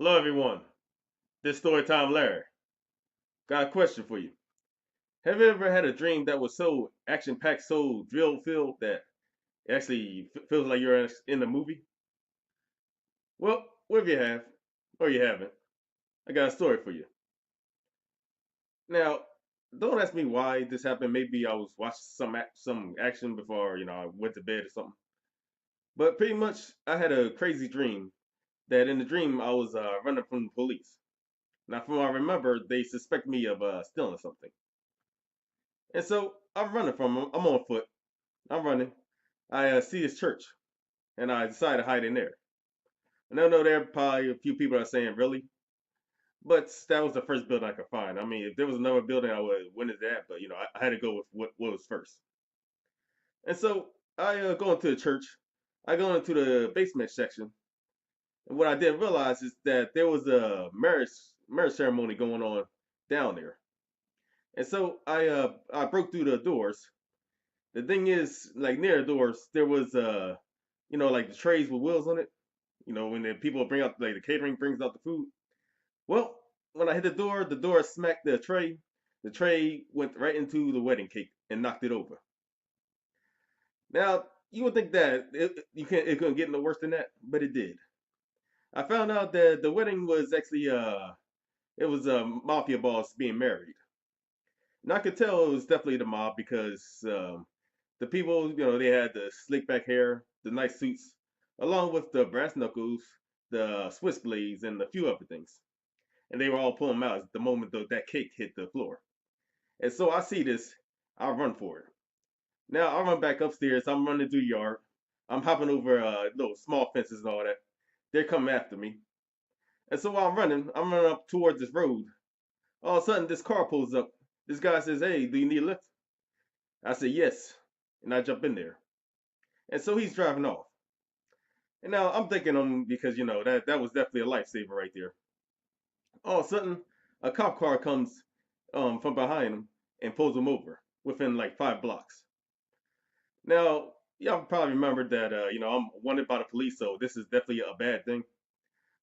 Hello, everyone. This story time, Larry. Got a question for you. Have you ever had a dream that was so action-packed, so drill-filled that it actually feels like you're in a movie? Well, whatever you have, or you haven't, I got a story for you. Now, don't ask me why this happened. Maybe I was watching some action before I went to bed or something. But pretty much, I had a crazy dream that in the dream I was running from the police. Now, from what I remember, they suspect me of stealing something. And so I'm running from them. I'm on foot. I'm running. I see this church, and I decide to hide in there. And I know there are probably a few people are saying, "Really?" But that was the first building I could find. I mean, if there was another building, I would went into that. But I had to go with what was first. And so I go into the church. I go into the basement section, and what I didn't realize is that there was a marriage ceremony going on down there. And so I broke through the doors. The thing is, like near the doors, there was like the trays with wheels on it. When the people bring out like the catering brings out the food. Well, when I hit the door smacked the tray. The tray went right into the wedding cake and knocked it over. Now you would think that it couldn't get no worse than that, but it did. I found out that the wedding was actually it was a mafia boss being married, and I could tell it was definitely the mob because the people they had the slick back hair, the nice suits, along with the brass knuckles, the Swiss blades, and a few other things. And they were all pulling them out at the moment that cake hit the floor. And so I see this, I run for it. Now I run back upstairs. I'm running through the yard. I'm hopping over little small fences and all that. They're coming after me. And so while I'm running up towards this road. All of a sudden, this car pulls up. This guy says, "Hey, do you need a lift?" I say, "Yes," and I jump in there. And so he's driving off. And now I'm thinking because that was definitely a lifesaver right there. All of a sudden, a cop car comes from behind him and pulls him over within like 5 blocks. Now, y'all probably remembered that I'm wanted by the police, so this is definitely a bad thing.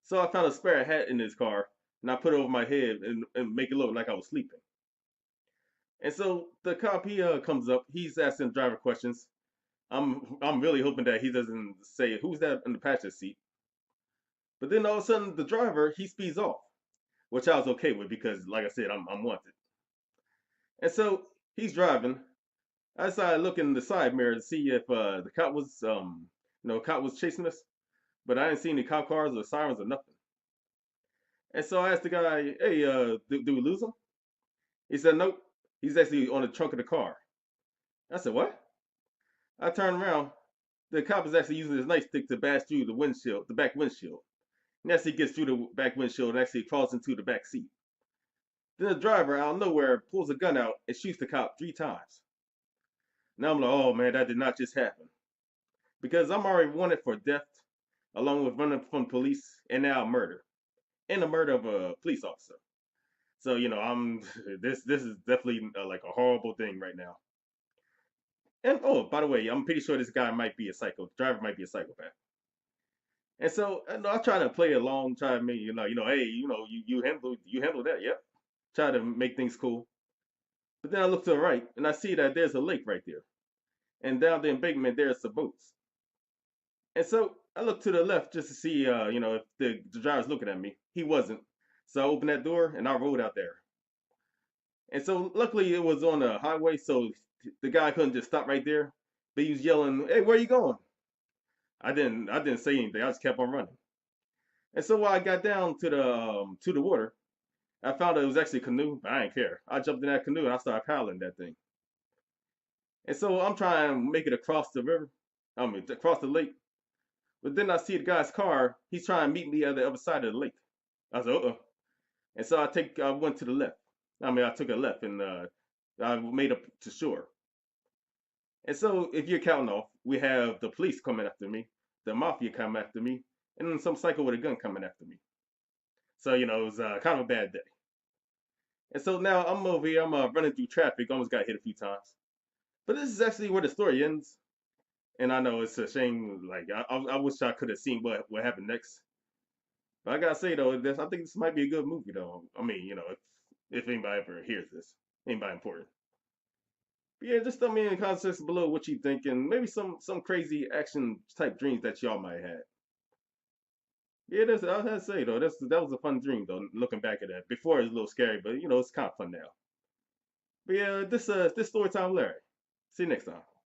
So I found a spare hat in his car and I put it over my head and make it look like I was sleeping. And so the cop he comes up, he's asking the driver questions. I'm really hoping that he doesn't say who's that in the passenger seat. But then all of a sudden the driver he speeds off, which I was okay with because like I said I'm wanted. And so he's driving. I decided to look in the side mirror to see if the cop was cop was chasing us, but I didn't see any cop cars or sirens or nothing. And so I asked the guy, "Hey, do we lose him?" He said, "Nope. He's actually on the trunk of the car." I said, "What?" I turned around. The cop is actually using his nightstick to bash through the windshield, the back windshield. And as he gets through the back windshield and actually crawls into the back seat. Then the driver out of nowhere pulls a gun out and shoots the cop 3 times. Now I'm like, oh man, that did not just happen. Because I'm already wanted for theft, along with running from police, and now murder. And the murder of a police officer. So, I'm this is definitely like a horrible thing right now. And oh, by the way, I'm pretty sure this guy might be a psycho. The driver might be a psychopath. And so I try to play along, try to make hey, you handle that, yep. Try to make things cool. But then I look to the right and I see that there's a lake right there, and down the embankment there's some boats. And so I look to the left just to see, if the driver's looking at me. He wasn't. So I opened that door and I rode out there. And so luckily it was on a highway, so the guy couldn't just stop right there. But he was yelling, "Hey, where are you going?" I didn't say anything. I just kept on running. And so while I got down to the water, I found out it was actually a canoe, but I didn't care. I jumped in that canoe and I started paddling that thing. And so I'm trying to make it across the river, I mean across the lake. But then I see the guy's car. He's trying to meet me at the other side of the lake. I was like, uh-oh. And so I went to the left. I took a left and I made up to shore. And so if you're counting off, we have the police coming after me, the mafia coming after me, and then some psycho with a gun coming after me. So it was kind of a bad day. And so now I'm over here. I'm running through traffic. Almost got hit a few times. But this is actually where the story ends. And I know it's a shame. Like I wish I could have seen what happened next. But I gotta say though, I think this might be a good movie though. I mean, if anybody ever hears this, anybody important. But yeah, just tell me in the comments below what you think, and maybe some crazy action type dreams that y'all might have. Yeah, I have to say though, that was a fun dream though. Looking back at that, before it was a little scary, but it's kind of fun now. But yeah, this story time, Larry. See you next time.